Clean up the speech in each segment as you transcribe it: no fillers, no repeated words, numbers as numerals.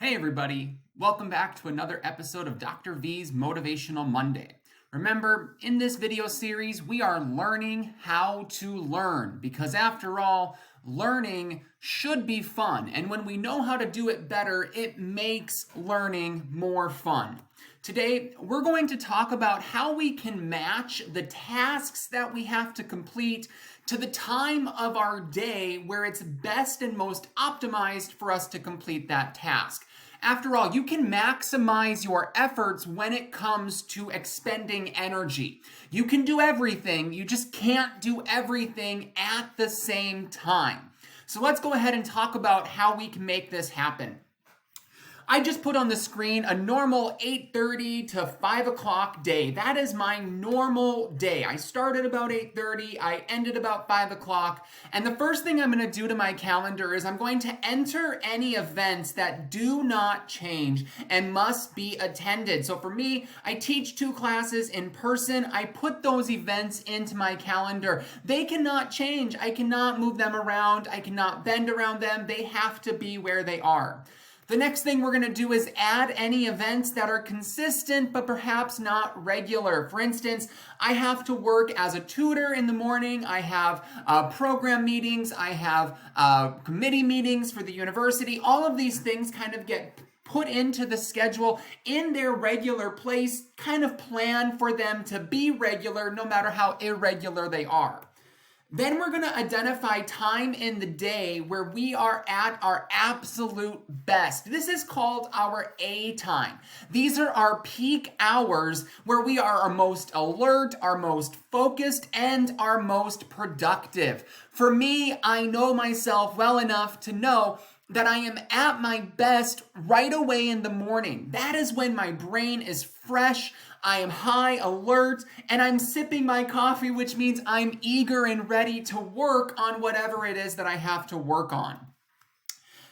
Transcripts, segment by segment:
Hey everybody, welcome back to another episode of Dr. V's Motivational Monday. Remember, in this video series, we are learning how to learn because after all, learning should be fun. And when we know how to do it better, it makes learning more fun. Today, we're going to talk about how we can match the tasks that we have to complete to the time of our day where it's best and most optimized for us to complete that task. After all, you can maximize your efforts when it comes to expending energy. You can do everything, you just can't do everything at the same time. So let's go ahead and talk about how we can make this happen. I just put on the screen a normal 8:30 to 5 o'clock day. That is my normal day. I started about 8:30, I ended about 5 o'clock, and the first thing I'm going to do to my calendar is I'm going to enter any events that do not change and must be attended. So for me, I teach 2 classes in person. I put those events into my calendar. They cannot change. I cannot move them around. I cannot bend around them. They have to be where they are. The next thing we're going to do is add any events that are consistent but perhaps not regular. For instance, I have to work as a tutor in the morning. I have program meetings. I have committee meetings for the university. All of these things kind of get put into the schedule in their regular place, kind of plan for them to be regular no matter how irregular they are. Then we're going to identify time in the day where we are at our absolute best. This is called our A time. These are our peak hours where we are our most alert, our most focused, and our most productive. For me, I know myself well enough to know that I am at my best right away in the morning. That is when my brain is fresh, I am high alert, and I'm sipping my coffee, which means I'm eager and ready to work on whatever it is that I have to work on.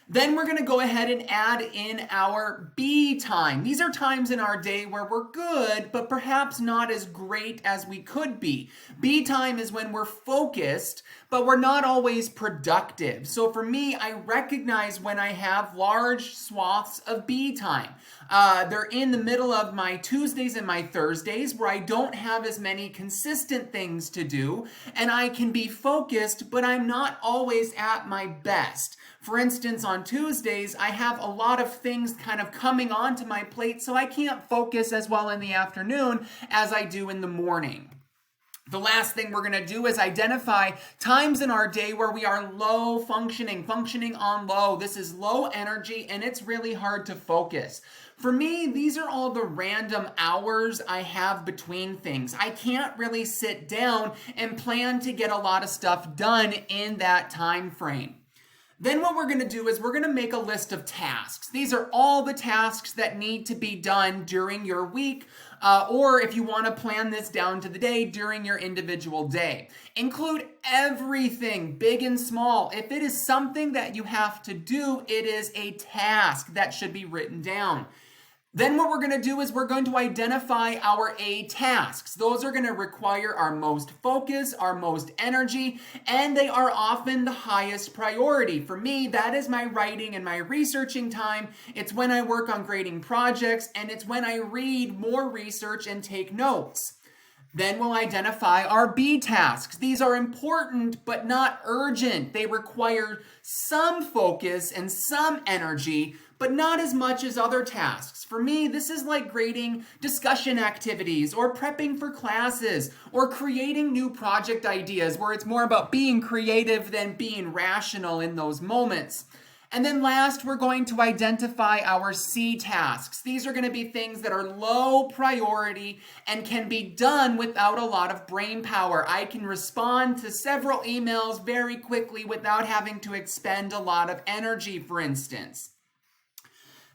Then we're going to go ahead and add in our B time. These are times in our day where we're good, but perhaps not as great as we could be. B time is when we're focused, but we're not always productive. So for me, I recognize when I have large swaths of B time. They're in the middle of my Tuesdays and my Thursdays where I don't have as many consistent things to do, and I can be focused, but I'm not always at my best. For instance, on Tuesdays, I have a lot of things kind of coming onto my plate, so I can't focus as well in the afternoon as I do in the morning. The last thing we're going to do is identify times in our day where we are low functioning on low. This is low energy and it's really hard to focus. For me, these are all the random hours I have between things. I can't really sit down and plan to get a lot of stuff done in that time frame. Then what we're going to do is we're going to make a list of tasks. These are all the tasks that need to be done during your week, or if you want to plan this down to the day, during your individual day. Include everything, big and small. If it is something that you have to do, it is a task that should be written down. Then what we're going to do is we're going to identify our A tasks. Those are going to require our most focus, our most energy, and they are often the highest priority. For me, that is my writing and my researching time. It's when I work on grading projects, and it's when I read more research and take notes. Then we'll identify our B tasks. These are important, but not urgent. They require some focus and some energy, but not as much as other tasks. For me, this is like grading discussion activities or prepping for classes or creating new project ideas where it's more about being creative than being rational in those moments. And then last, we're going to identify our C tasks. These are going to be things that are low priority and can be done without a lot of brain power. I can respond to several emails very quickly without having to expend a lot of energy, for instance.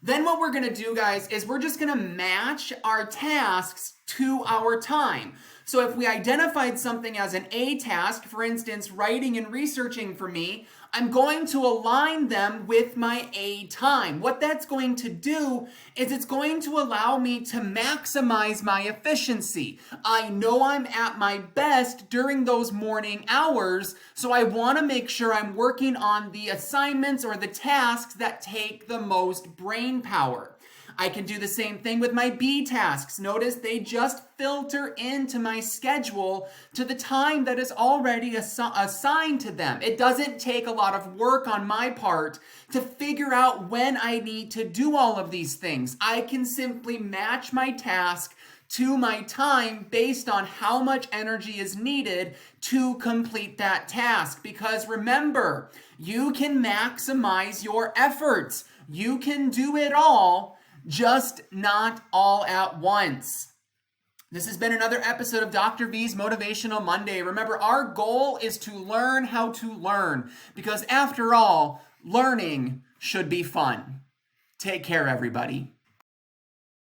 Then what we're going to do, guys, is we're just going to match our tasks to our time. So if we identified something as an A task, for instance, writing and researching for me, I'm going to align them with my A time. What that's going to do is it's going to allow me to maximize my efficiency. I know I'm at my best during those morning hours, so I want to make sure I'm working on the assignments or the tasks that take the most brain power. I can do the same thing with my B tasks. Notice they just filter into my schedule to the time that is already assigned to them. It doesn't take a lot of work on my part to figure out when I need to do all of these things. I can simply match my task to my time based on how much energy is needed to complete that task. Because remember, you can maximize your efforts. You can do it all, just not all at once. This has been another episode of Dr. V's Motivational Monday. Remember, our goal is to learn how to learn, because after all, learning should be fun. Take care, everybody.